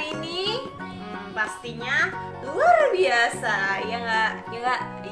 hari ini? Pastinya luar biasa, ya nggak?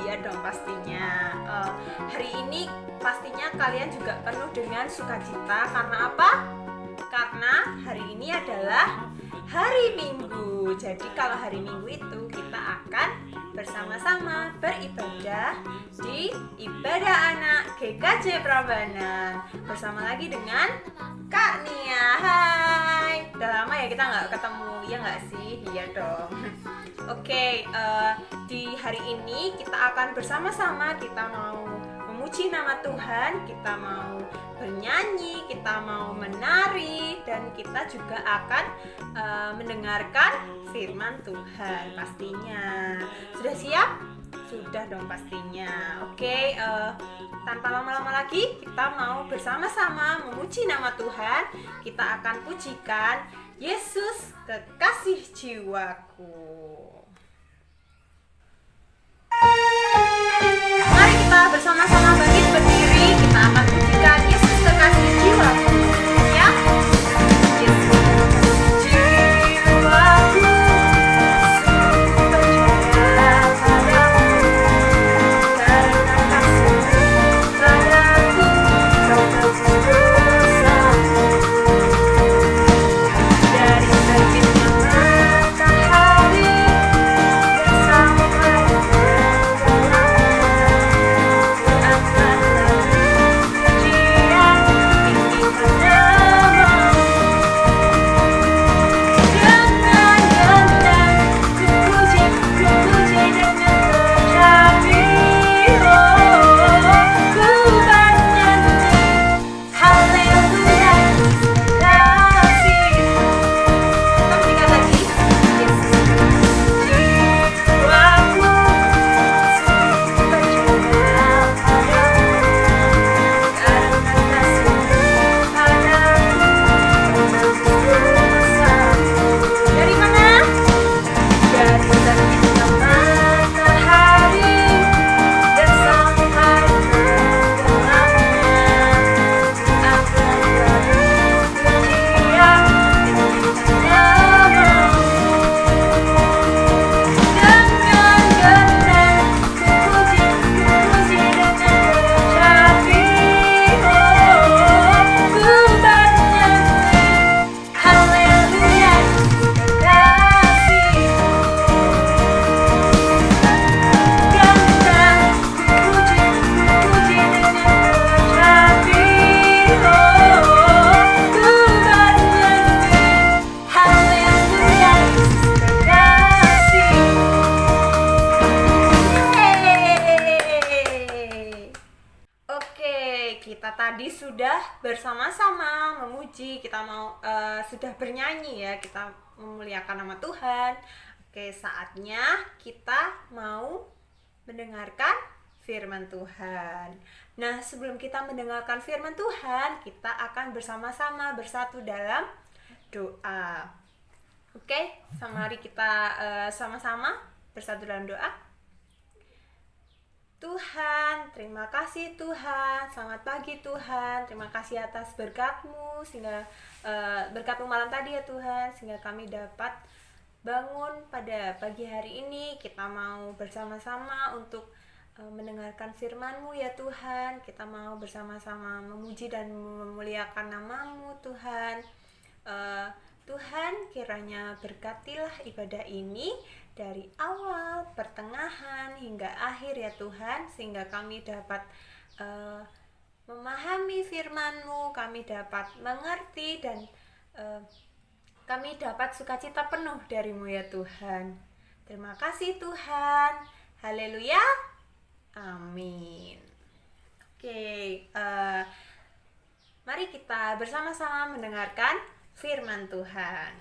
Iya dong pastinya. Hari ini pastinya kalian juga penuh dengan sukacita. Karena apa? Karena hari ini adalah hari Minggu. Jadi kalau hari Minggu itu kita akan bersama-sama beribadah di ibadah anak GKJ Prambanan bersama lagi dengan Kak Nia. Hai, udah lama ya kita nggak ketemu, ya nggak sih? Iya dong. Oke, di hari ini kita akan bersama-sama, kita mau memuji nama Tuhan, kita mau bernyanyi, kita mau menari, dan kita juga akan mendengarkan firman Tuhan pastinya. Sudah siap? Sudah dong pastinya. Oke, tanpa lama-lama lagi kita mau bersama-sama memuji nama Tuhan. Kita akan pujikan Yesus kekasih jiwaku. Mari kita bersama-sama bangkit berdiri. Kita akan pujikan Yesus kekasih jiwaku. Ya, Yesus jiwaku percaya padamu, karena kasih-Mu padaku, Kau tebus dosaku. Dari terbitnya matahari dan sampai kita tadi sudah bersama-sama memuji, kita mau sudah bernyanyi ya, kita memuliakan nama Tuhan. Oke, saatnya kita mau mendengarkan firman Tuhan. Nah, sebelum kita mendengarkan firman Tuhan, kita akan bersama-sama bersatu dalam doa. Oke, mari kita sama-sama bersatu dalam doa. Tuhan, terima kasih Tuhan, selamat pagi Tuhan, terima kasih atas berkat-Mu, sehingga berkat-Mu malam tadi ya Tuhan, sehingga kami dapat bangun pada pagi hari ini. Kita mau bersama-sama untuk mendengarkan firman-Mu ya Tuhan, kita mau bersama-sama memuji dan memuliakan nama-Mu Tuhan. Tuhan, kiranya berkatilah ibadah ini dari awal, pertengahan, hingga akhir ya Tuhan, sehingga kami dapat memahami firman-Mu, kami dapat mengerti, dan kami dapat sukacita penuh dari-Mu ya Tuhan. Terima kasih Tuhan. Haleluya. Amin. Oke, mari kita bersama-sama mendengarkan firman Tuhan.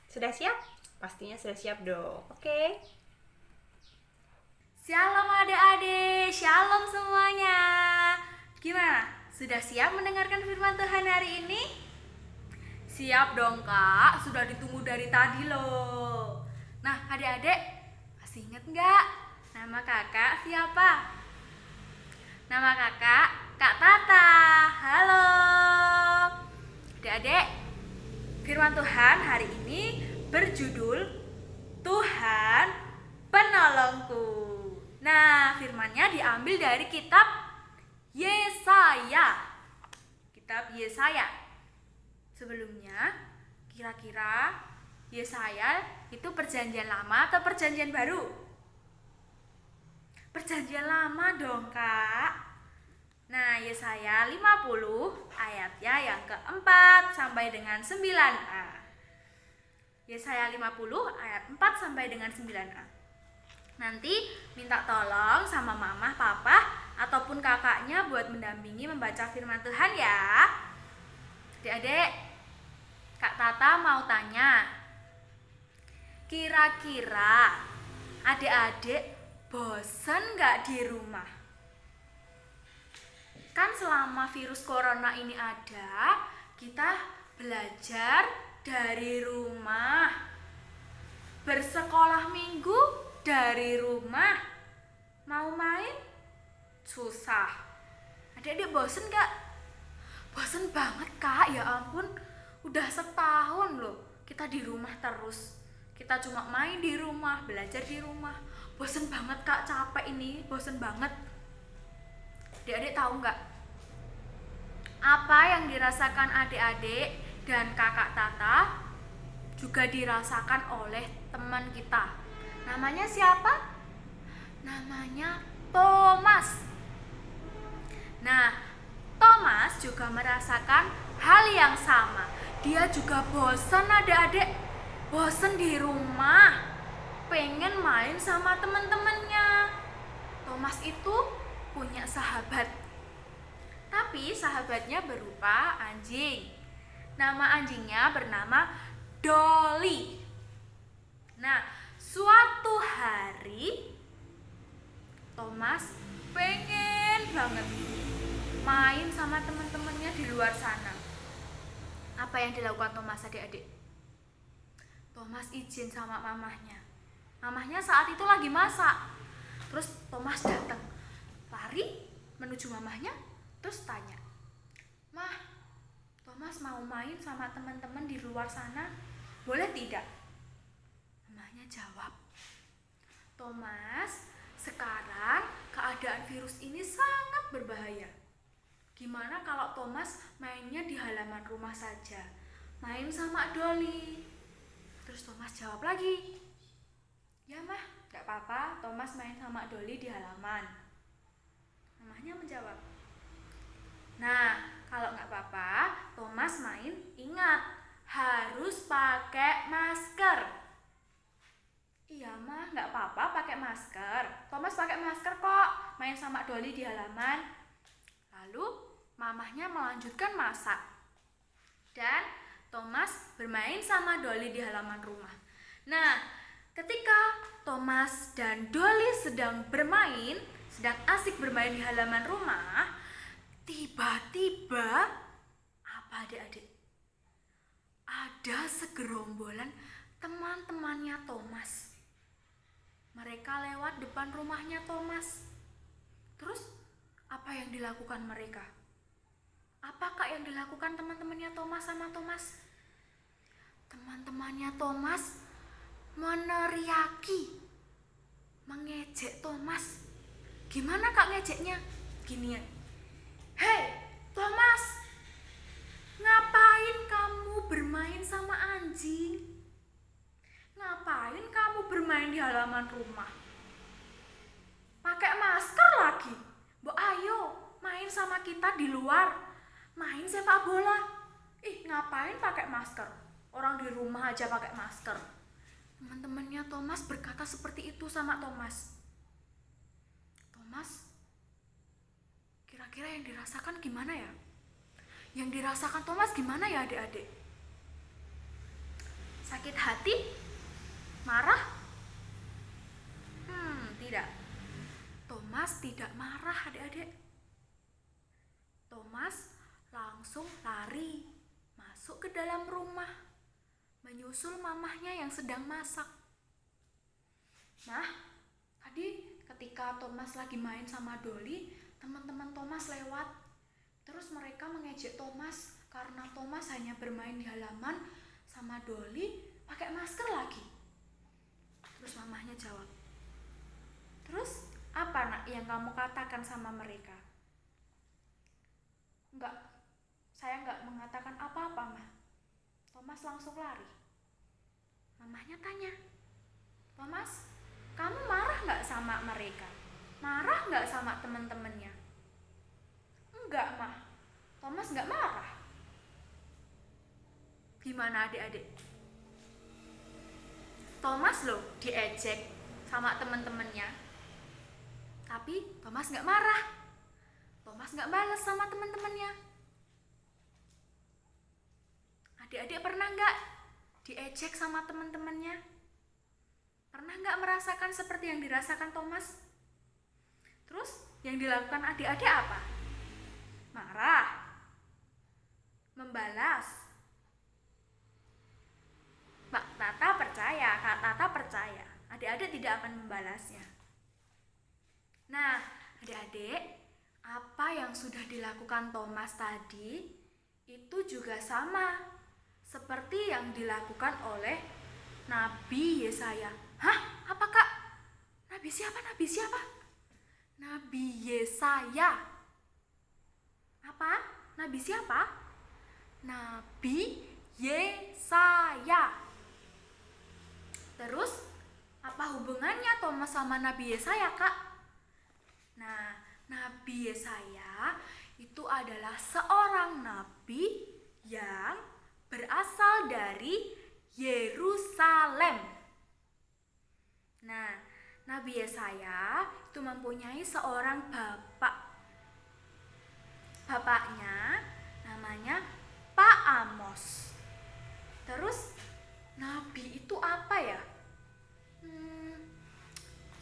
Sudah siap? Pastinya sudah siap dong. Oke. Shalom adik-adik, shalom semuanya. Gimana? Sudah siap mendengarkan firman Tuhan hari ini? Siap dong kak, sudah ditunggu dari tadi loh. Nah adik-adik, masih ingat nggak? Nama kakak siapa? Nama kakak Kak Tata. Halo adik-adik, firman Tuhan hari ini berjudul Tuhan Penolongku. Nah, firman-Nya diambil dari kitab Yesaya. Kitab Yesaya. Sebelumnya, kira-kira Yesaya itu perjanjian lama atau perjanjian baru? Perjanjian lama dong, Kak. Nah, Yesaya 50 ayatnya yang keempat sampai dengan 9a. Yesaya 50 ayat 4 sampai dengan 9a. Nanti minta tolong sama mama, papa, ataupun kakaknya buat mendampingi membaca firman Tuhan ya. Adik-adik, Kak Tata mau tanya, kira-kira adik-adik bosan gak di rumah? Kan selama virus corona ini ada, kita belajar dari rumah, bersekolah minggu dari rumah, mau main susah. Adik-adik bosen gak? Bosen banget, Kak, ya ampun, udah setahun loh kita di rumah terus. Kita cuma main di rumah, belajar di rumah. Bosen banget, Kak, capek ini, bosen banget. Adik-adik tahu nggak apa yang dirasakan adik-adik dan kakak Tata juga dirasakan oleh teman kita. Namanya siapa? Namanya Thomas. Nah, Thomas juga merasakan hal yang sama. Dia juga bosan adik-adik, bosan di rumah, pengen main sama teman-temannya. Thomas itu punya sahabat, tapi sahabatnya berupa anjing. Nama anjingnya bernama Dolly. Nah, suatu hari Thomas pengen banget main sama teman-temannya di luar sana. Apa yang dilakukan Thomas adik-adik? Thomas izin sama mamahnya. Mamahnya saat itu lagi masak. Terus Thomas datang, lari menuju mamahnya, terus tanya, "Mah, Thomas mau main sama teman-teman di luar sana, boleh tidak?" Mamahnya jawab, "Thomas, sekarang keadaan virus ini sangat berbahaya. Gimana kalau Thomas mainnya di halaman rumah saja, main sama Dolly?" Terus Thomas jawab lagi, "Ya mah, gak apa-apa, Thomas main sama Dolly di halaman." Mamahnya menjawab, "Nah, kalau gak apa-apa, Thomas main, ingat, harus pakai masker." "Iya mah, gak apa-apa pakai masker. Thomas pakai masker kok, main sama Dolly di halaman." Lalu mamahnya melanjutkan masak, dan Thomas bermain sama Dolly di halaman rumah. Nah, ketika Thomas dan Dolly sedang asik bermain di halaman rumah, tiba-tiba apa adik-adik? Ada segerombolan teman-temannya Thomas. Mereka lewat depan rumahnya Thomas. Terus apa yang dilakukan mereka? Apakah yang dilakukan teman-temannya Thomas sama Thomas? Teman-temannya Thomas meneriaki, mengejek Thomas. Gimana Kak ngejeknya? Gini ya, "Hei Thomas, ngapain kamu bermain sama anjing? Ngapain kamu bermain di halaman rumah? Pakai masker lagi. Mbok ayo main sama kita di luar, main sepak bola. Ih, ngapain pakai masker? Orang di rumah aja pakai masker." Teman-temannya Thomas berkata seperti itu sama Thomas. Thomas, kira-kira yang dirasakan gimana ya? Yang dirasakan Thomas gimana ya adik-adik? Sakit hati? Marah? Tidak. Thomas tidak marah adik-adik. Thomas langsung lari masuk ke dalam rumah, menyusul mamahnya yang sedang masak. "Mah, tadi ketika Thomas lagi main sama Dolly, teman-teman Thomas lewat. Terus mereka mengejek Thomas karena Thomas hanya bermain di halaman sama Dolly pakai masker lagi. Terus mamahnya jawab, terus apa nak yang kamu katakan sama mereka? Enggak, saya enggak mengatakan apa-apa, mah. Thomas langsung lari. Mamahnya tanya, Thomas, kamu marah enggak sama mereka? Marah enggak sama teman-temannya? Enggak, mah. Thomas enggak marah. Gimana adik-adik? Thomas loh diejek sama teman-temannya, tapi Thomas nggak marah. Thomas nggak balas sama teman-temannya. Adik-adik pernah nggak diejek sama teman-temannya? Pernah nggak merasakan seperti yang dirasakan Thomas? Terus yang dilakukan adik-adik apa? Marah, membalas. Kak Tata percaya, adik-adik tidak akan membalasnya. Nah, adik-adik, apa yang sudah dilakukan Thomas tadi itu juga sama seperti yang dilakukan oleh Nabi Yesaya. Hah? Apa Kak? Nabi siapa? Nabi siapa? Nabi Yesaya. Apa? Nabi siapa? Nabi Yesaya. Terus, apa hubungannya Thomas sama Nabi Yesaya, Kak? Nah, Nabi Yesaya itu adalah seorang nabi yang berasal dari Yerusalem. Nah, Nabi Yesaya itu mempunyai seorang bapak. Bapaknya namanya Pak Amos. Terus, nabi itu apa ya?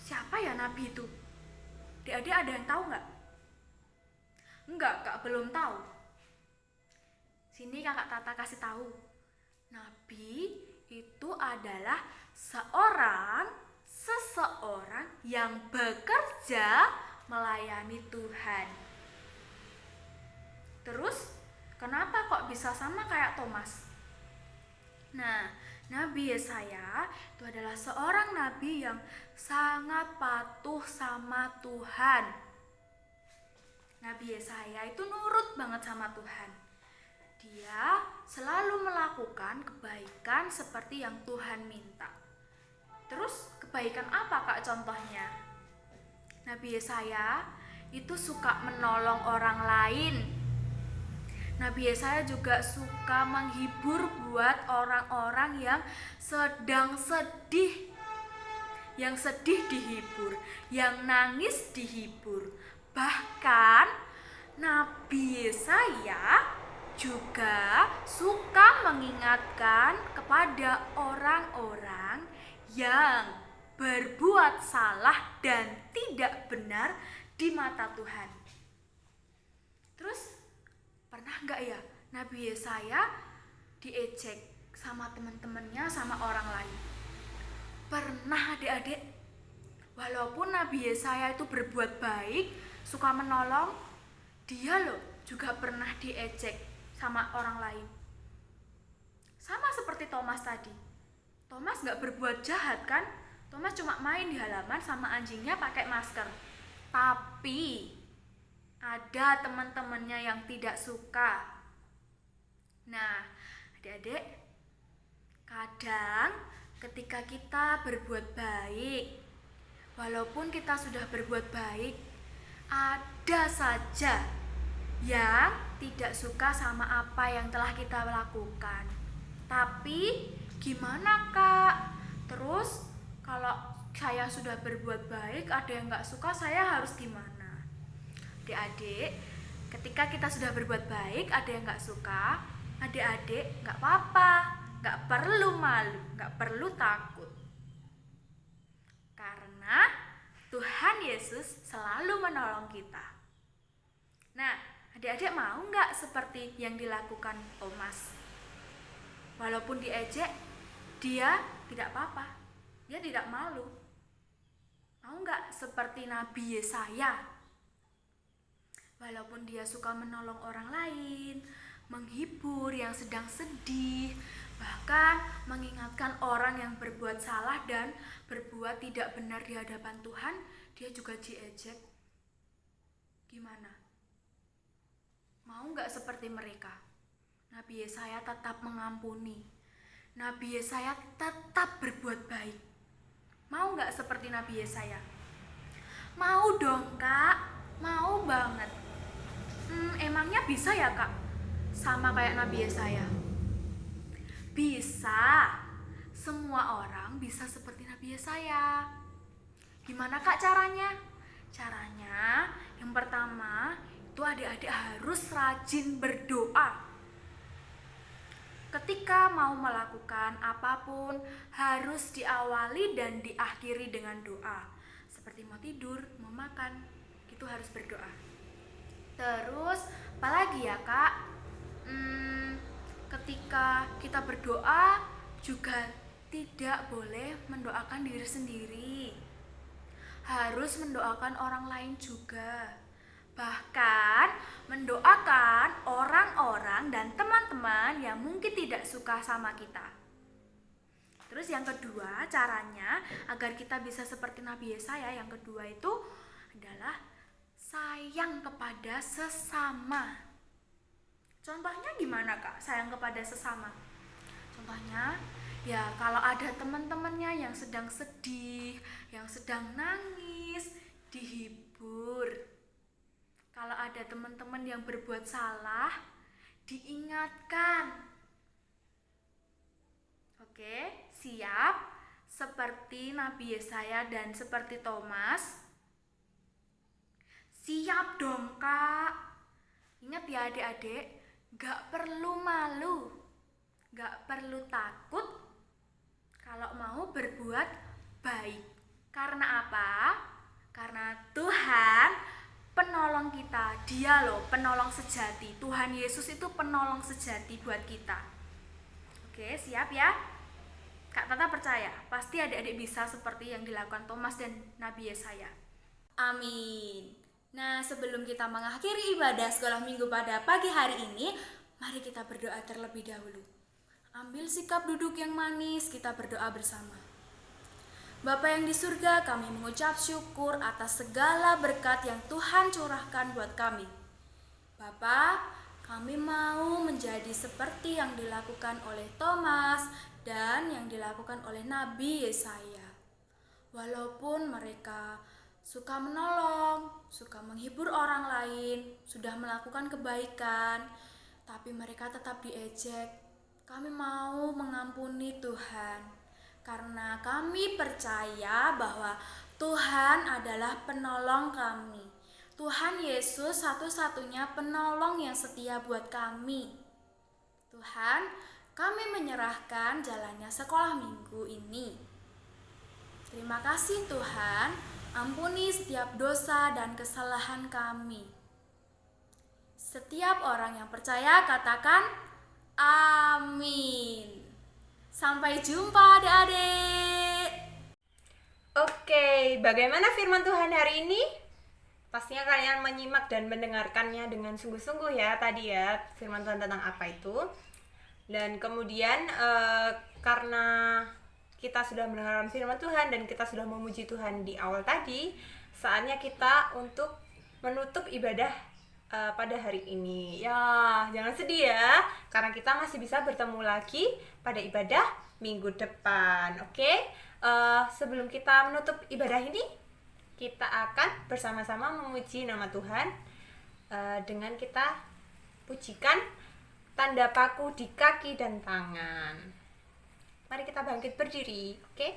Siapa ya nabi itu? Adik-adik ada yang tahu nggak? Enggak, Kak, belum tahu. Sini Kakak Tata kasih tahu. Nabi itu adalah seseorang yang bekerja melayani Tuhan. Terus, kenapa kok bisa sama kayak Thomas? Nah, Nabi Yesaya itu adalah seorang nabi yang sangat patuh sama Tuhan. Nabi Yesaya itu nurut banget sama Tuhan. Dia selalu melakukan kebaikan seperti yang Tuhan minta. Terus kebaikan apa Kak contohnya? Nabi Yesaya itu suka menolong orang lain. Nabi Yesaya juga suka menghibur buat orang-orang yang sedang sedih. Yang sedih dihibur, yang nangis dihibur. Bahkan Nabi Yesaya juga suka mengingatkan kepada orang-orang yang berbuat salah dan tidak benar di mata Tuhan. Terus pernah nggak ya Nabi Yesaya diejek sama teman-temannya, sama orang lain? Pernah adik-adik? Walaupun Nabi Yesaya itu berbuat baik, suka menolong, dia loh juga pernah diejek sama orang lain. Sama seperti Thomas tadi. Thomas nggak berbuat jahat kan? Thomas cuma main di halaman sama anjingnya pakai masker. Tapi ada teman-temannya yang tidak suka. Nah, adik-adik, kadang ketika kita berbuat baik, walaupun kita sudah berbuat baik, ada saja yang tidak suka sama apa yang telah kita lakukan. Tapi gimana Kak? Terus kalau saya sudah berbuat baik, ada yang gak suka, saya harus gimana? Adik-adik, ketika kita sudah berbuat baik, ada yang gak suka, adik-adik gak apa-apa, gak perlu malu, gak perlu takut. Karena Tuhan Yesus selalu menolong kita. Nah, adik-adik mau gak seperti yang dilakukan Thomas? Walaupun diejek, dia tidak apa-apa, dia tidak malu. Mau gak seperti Nabi Yesaya? Walaupun dia suka menolong orang lain, menghibur yang sedang sedih, Bahkan mengingatkan orang yang berbuat salah dan berbuat tidak benar di hadapan Tuhan, dia juga diejek. Gimana? Mau gak seperti mereka? Nabi Yesaya tetap mengampuni. Nabi Yesaya tetap berbuat baik. Mau gak seperti Nabi Yesaya? Mau dong kak, mau banget. Emangnya bisa ya kak? Sama kayak Nabi Yesaya? Bisa. Semua orang bisa seperti Nabi Yesaya. Gimana kak caranya? Caranya yang pertama itu adik-adik harus rajin berdoa. Ketika mau melakukan apapun harus diawali dan diakhiri dengan doa. Seperti mau tidur, mau makan, itu harus berdoa. Terus apalagi ya kak? Ketika kita berdoa juga tidak boleh mendoakan diri sendiri. Harus mendoakan orang lain juga. Bahkan mendoakan orang-orang dan teman-teman yang mungkin tidak suka sama kita. Terus yang kedua caranya agar kita bisa seperti Nabi Yesaya, yang kedua itu adalah sayang kepada sesama. Contohnya gimana kak sayang kepada sesama? Contohnya ya kalau ada teman-temannya yang sedang sedih, yang sedang nangis, dihibur. Kalau ada teman-teman yang berbuat salah, diingatkan. Oke, siap? Seperti Nabi Yesaya dan seperti Thomas. Siap dong kak. Ingat ya adik-adik, gak perlu malu, gak perlu takut kalau mau berbuat baik. Karena apa? Karena Tuhan penolong kita. Dia loh penolong sejati. Tuhan Yesus itu penolong sejati buat kita. Oke, siap ya? Kak Tata percaya pasti adik-adik bisa seperti yang dilakukan Thomas dan Nabi Yesaya. Amin. Nah, sebelum kita mengakhiri ibadah sekolah minggu pada pagi hari ini, mari kita berdoa terlebih dahulu. Ambil sikap duduk yang manis, kita berdoa bersama. Bapa yang di surga, kami mengucap syukur atas segala berkat yang Tuhan curahkan buat kami. Bapa, kami mau menjadi seperti yang dilakukan oleh Thomas dan yang dilakukan oleh Nabi Yesaya. Walaupun mereka suka menolong, suka menghibur orang lain, sudah melakukan kebaikan, tapi mereka tetap diejek. Kami mau mengampuni Tuhan. Karena kami percaya bahwa Tuhan adalah penolong kami. Tuhan Yesus satu-satunya penolong yang setia buat kami. Tuhan, kami menyerahkan jalannya sekolah minggu ini. Terima kasih Tuhan, ampuni setiap dosa dan kesalahan kami. Setiap orang yang percaya katakan amin. Sampai jumpa adik-adik. Oke, bagaimana firman Tuhan hari ini? Pastinya kalian menyimak dan mendengarkannya dengan sungguh-sungguh ya tadi ya, firman Tuhan tentang apa itu. Dan kemudian karena kita sudah mendengarkan firman Tuhan dan kita sudah memuji Tuhan di awal tadi, saatnya kita untuk menutup ibadah pada hari ini. Ya, jangan sedih ya, karena kita masih bisa bertemu lagi pada ibadah minggu depan. Oke, sebelum kita menutup ibadah ini, kita akan bersama-sama memuji nama Tuhan dengan kita pujikan tanda paku di kaki dan tangan. Mari kita bangkit berdiri, oke?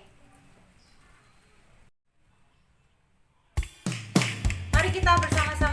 Mari kita bersama-sama